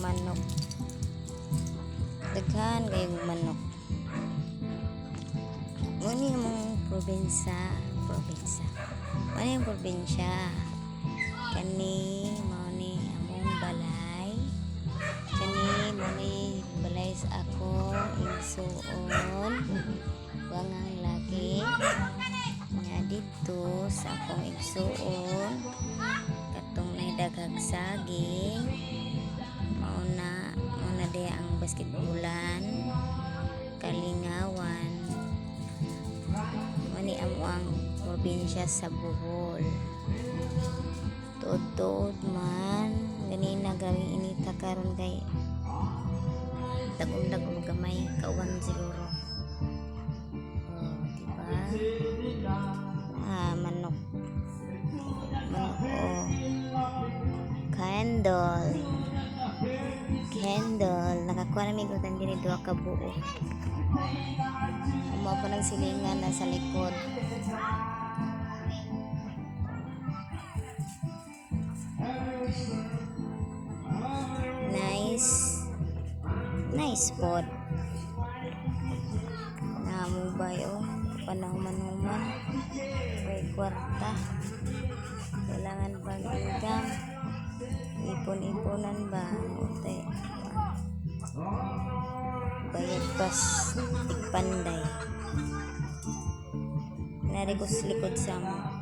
manok. Daghan kayong manok. Muni mong probinsya. Muni yung probinsya. Kani mao ni among balay. Kani muni balay sa ako igsuon. Wangang laki. Nga dito sa akong igsuon. Katong daghag saging. Mauna diya ang basketbulan. Kalingawan. Mani amo ang probinsya sa Bohol. Tuod-tuod man ganina gawing inita karon kay dagom gamay kauban siguro. Diba? Manok candle nakakuha namin gutan din duha ka buo. Umaw pa ng silingan na sa likod. Nice spot. Namubay panang-manuman. May kwarta. Kailangan bang income? Ipon-iponan ba? Ute. Bayad pas tikpanday. Nari ko sa likod sa mo.